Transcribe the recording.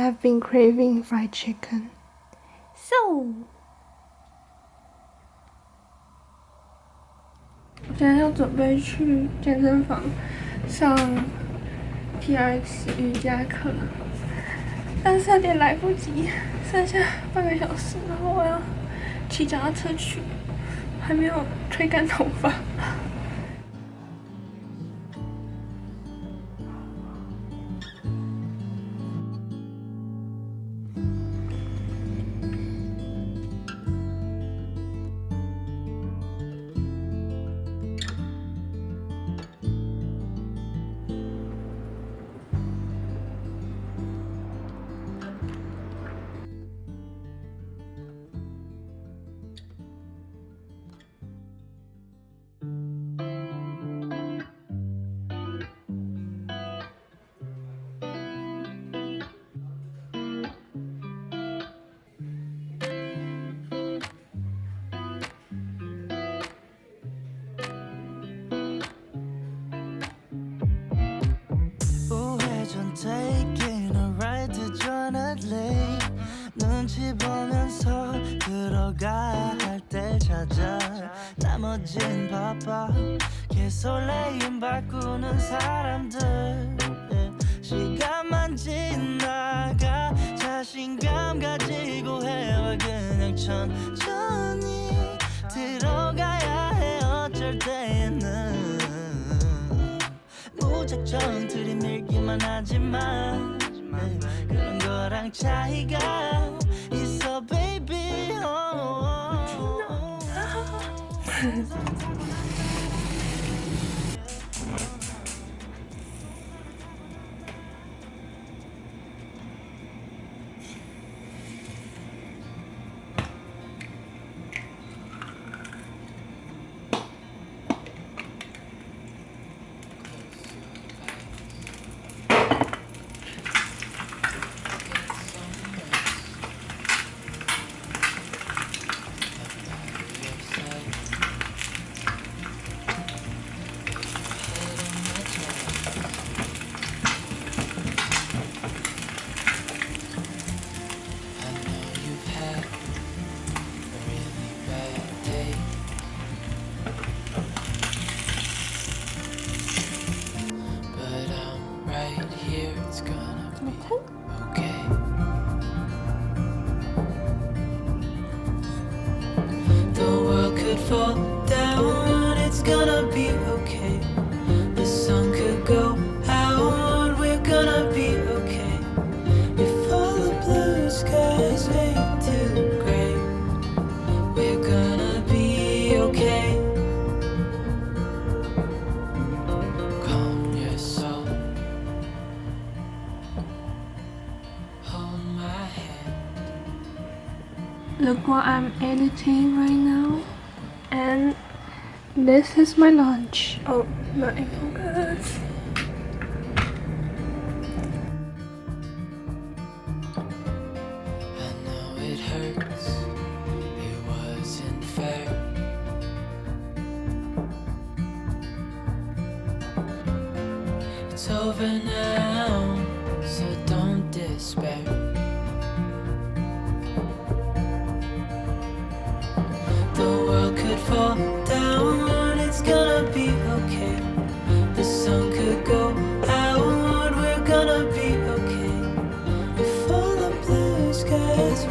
have been craving fried chicken. So, 我现在要准备去健身房上 TRX 瑜伽课，但是有点来不及，剩下半个小时，然后我要骑脚踏车去，还没有吹干头发。Taking a ride to Jonah Lake 눈치 보면서 들어가야 할 때 찾아 나머진 바빠 개설레임 바꾸는 사람들 시간만 지나가 자신감 가지고 해와 그냥 천천히 들어가야 해 어쩔 때는 무작정 들이밀기만 하지만 그런 거랑 차이가 있어 baby fall down, it's gonna be okay. The sun could go out, we're gonna be okay. If all the blue skies fade to gray, we're gonna be okay. Calm your soul, hold my hand. Look what I'm editing right now. And this is my lunch. Oh, not in focus. I know it hurts, it wasn't fair. It's over now, so don't despair. Could fall down, it's gonna be okay. The sun could go out, we're gonna be okay. If all the blue skies